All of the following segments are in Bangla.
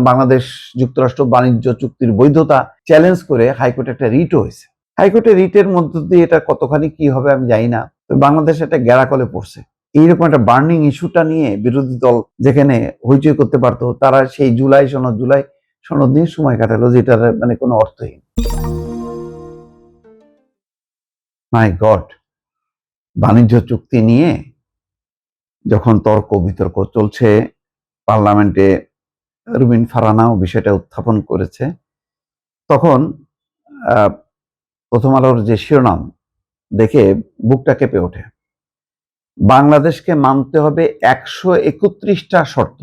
বাংলাদেশ যুক্তরাষ্ট্র বাণিজ্য চুক্তির বৈধতা চ্যালেঞ্জ করে হাইকোর্টে একটা রিট হয়েছে। হাইকোর্টে রিটের মধ্য দিয়ে এটা কতখানি কি হবে আমি জানি না, তো বাংলাদেশ একটা গ্যারাকলে পড়ছে। এইরকম একটা বার্নিং ইস্যুটা নিয়ে বিরোধী দল যেখানে হইচই করতে পারতো, তারা সেই জুলাই সনদ নিয়ে সময় কাটালো, যেটার মানে কোনো অর্থহীন। মাই গড, বাণিজ্য চুক্তি নিয়ে যখন তর্ক বিতর্ক চলছে, পার্লামেন্টে রুমিন ফারহানাও বিষয়টা উত্থাপন করেছে, তখন প্রথম আলোর যে শিরোনাম দেখে বুকটা কেঁপে ওঠে। বাংলাদেশকে মানতে হবে 131টা শর্ত,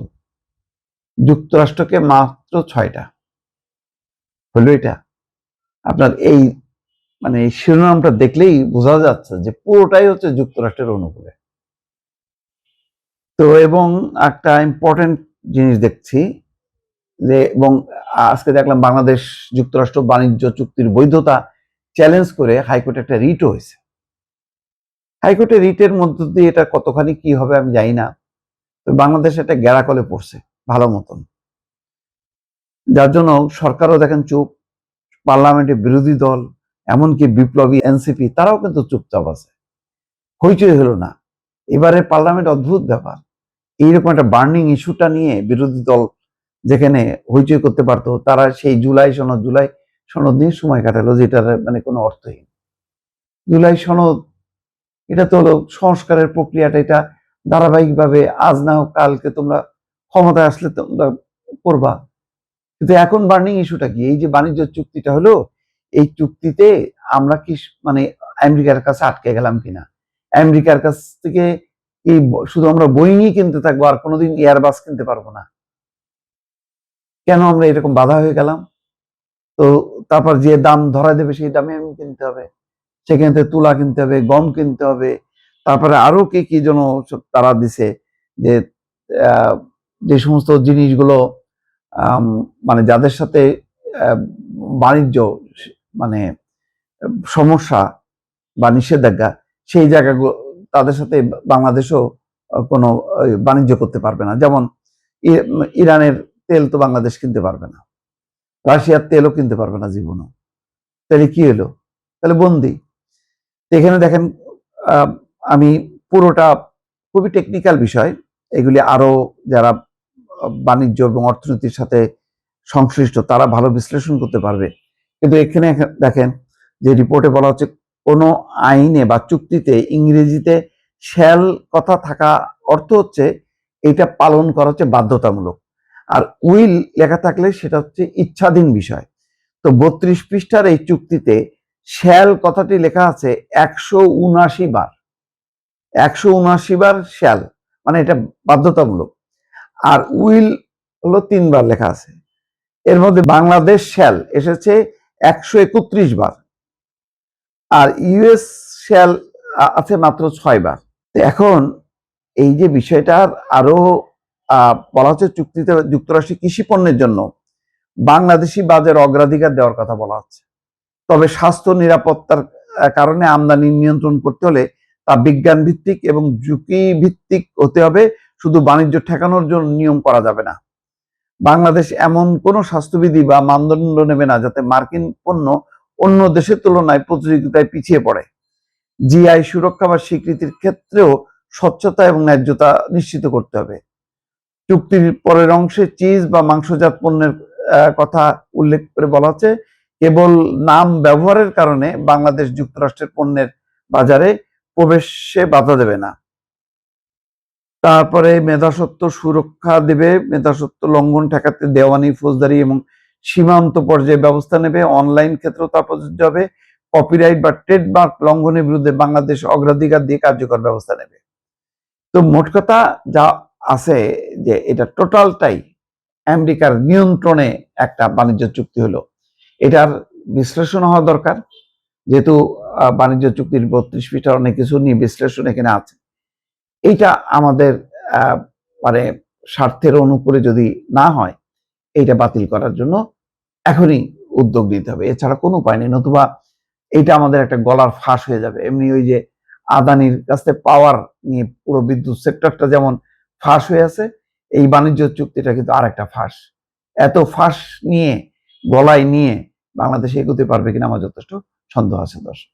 যুক্তরাষ্ট্রকে মাত্র 6টা। হলো এটা? আপনার এই মানে এই শিরোনামটা দেখলেই বোঝা যাচ্ছে যে পুরোটাই হচ্ছে যুক্তরাষ্ট্রের অনুকূলে। তো এবং একটা ইম্পর্টেন্ট জিনিস দেখছি যে, এবং আজকে দেখলাম বাংলাদেশ যুক্তরাষ্ট্র বাণিজ্য চুক্তির বৈধতা চ্যালেঞ্জ করে হাইকোর্টে একটা রিট হয়েছে। হাইকোর্টে রিটের মধ্য দিয়ে এটা কতখানি কি হবে আমি জানি না, তো বাংলাদেশ একটা গ্যারাকলে পড়ছে ভালো মতন, যার জন্য সরকারও দেখেন চুপ, পার্লামেন্টে বিরোধী দল এমনকি বিপ্লবী এনসিপি তারাও কিন্তু চুপচাপ আছে, হইচই হলো না। এবারে পার্লামেন্ট অদ্ভুত ব্যাপার, এইরকম একটা বার্নিং ইস্যুটা নিয়ে বিরোধী দল যেখানে হইচই করতে পারতো, তারা সেই জুলাই সনদ নিয়ে সময় কাটালো, যেটার মানে কোনো অর্থহীন। জুলাই সনদ এটা তো হলো সংস্কারের প্রক্রিয়াটা, এটা ধারাবাহিকভাবে আজ না হোক কালকে তোমরা ক্ষমতায় আসলে তোমরা করবা। কিন্তু এখন বার্নিং ইস্যুটা কি? এই যে বাণিজ্য চুক্তিটা হলো, এই চুক্তিতে আমরা কি মানে আমেরিকার কাছে আটকে গেলাম কিনা? আমেরিকার কাছ থেকে এই শুধু আমরা বোয়িংই কিনতে থাকবো, আর কোনোদিন এয়ারবাস কিনতে পারবো না? কেন আমরা এরকম বাধা হয়ে গেলাম? তো তারপর যে দাম ধরা দেবে সেই দামে আমি কিনতে হবে, সেখান থেকে তুলা কিনতে হবে, গম কিনতে হবে, তারপরে আরো কি কি যেন তারা দিছে যে যে সমস্ত জিনিসগুলো মানে যাদের সাথে বাণিজ্য মানে সমস্যা বা নিষেধাজ্ঞা, সেই জায়গাগুলো তাদের সাথে বাংলাদেশও কোনো বাণিজ্য করতে পারবে না। যেমন ইরানের তেল তো বাংলাদেশ কিনতে পারবে না, রাশিয়ার তেলও কিনতে পারবে না জীবনও। তাহলে কি হলো? তাহলে বন্দি। এখানে দেখেন, আমি পুরোটা খুবই টেকনিক্যাল বিষয়, এগুলি আরো যারা বাণিজ্য এবং অর্থনীতির সাথে সংশ্লিষ্ট তারা ভালো বিশ্লেষণ করতে পারবে। কিন্তু এখানে দেখেন যে রিপোর্টে বলা হচ্ছে, কোনো আইনে বা চুক্তিতে ইংরেজিতে শ্যাল কথা থাকা অর্থ হচ্ছে এটা পালন করা হচ্ছে বাধ্যতামূলক, আর উইল লেখা থাকলে সেটা হচ্ছে ইচ্ছাধীন বিষয়। তো 32 পৃষ্ঠার এই চুক্তিতে শ্যাল কথাটি লেখা আছে 179 বার। 179 বার শ্যাল, মানে এটা বাধ্যতামূলক। আর উইল হলো 3 বার লেখা আছে। এর মধ্যে বাংলাদেশ শ্যাল এসেছে 131 বার, আর ইউএস শ্যাল আছে মাত্র 6 বার। এখন এই যে বিষয়টার আরো বলা হচ্ছে, চুক্তিতে যুক্তরাষ্ট্রের কৃষি পণ্যের জন্য বাংলাদেশি বাজার অগ্রাধিকার দেওয়ার কথা বলা হচ্ছে। তবে স্বাস্থ্য নিরাপত্তার কারণে আমদানি নিয়ন্ত্রণ করতে হলে তা বিজ্ঞান ভিত্তিক এবং ঝুঁকি ভিত্তিক হতে হবে, শুধু বাণিজ্য ঠেকানোর জন্য নিয়ম করা যাবে না। বাংলাদেশ এমন কোনো স্বাস্থ্যবিধি বা মানদণ্ড নেবে না যাতে মার্কিন পণ্য অন্য দেশের তুলনায় প্রতিযোগিতায় পিছিয়ে পড়ে। জিআই সুরক্ষা বা স্বীকৃতির ক্ষেত্রেও স্বচ্ছতা এবং ন্যায্যতা নিশ্চিত করতে হবে। চুক্তির পরের অংশে চিজ বা মাংসজাত পণ্যের কথা উল্লেখ করে বলা হচ্ছে, কেবল নাম ব্যবহারের কারণে বাংলাদেশ যুক্তরাষ্ট্রের পণ্যের বাজারে প্রবেশে বাধা দেবে না। তারপরে মেধাস্বত্ব সুরক্ষা দেবে, মেধাস্বত্ব লঙ্ঘন ঠেকাতে দেওয়ানি, ফৌজদারি এবং সীমান্ত পর্যায়ে ব্যবস্থা নেবে। অনলাইন ক্ষেত্রেও তা প্রযোজ্য হবে। কপিরাইট বা ট্রেডমার্ক লঙ্ঘনের বিরুদ্ধে বাংলাদেশ অগ্রাধিকার দিয়ে কার্যকর ব্যবস্থা নেবে। তো মোট কথা যা আছে যে এটা টোটালটাই আমেরিকার নিয়ন্ত্রণে একটা বাণিজ্য চুক্তি হলো। এটার বিশ্লেষণ হওয়া দরকার, যেহেতু বাণিজ্য চুক্তির 32 পৃষ্ঠার অনেক কিছু নিয়ে বিশ্লেষণ এখানে আছে। এইটা আমাদের মানে স্বার্থের অনুকূলে যদি না হয়, এইটা বাতিল করার জন্য এখনই উদ্যোগ নিতে হবে, এছাড়া কোনো উপায় নেই। নতুবা এইটা আমাদের একটা গলার ফাঁস হয়ে যাবে। এমনি ওই যে আদানির কাছে পাওয়ার নিয়ে পুরো বিদ্যুৎ সেক্টরটা যেমন ফাঁস হয়ে আছে, এই বাণিজ্য চুক্তিটা কিন্তু আর একটা ফাঁস। এত ফাঁস নিয়ে গলায় নিয়ে বাংলাদেশে এগোতে পারবে কিনা আমার যথেষ্ট সন্দেহ আছে দর্শক।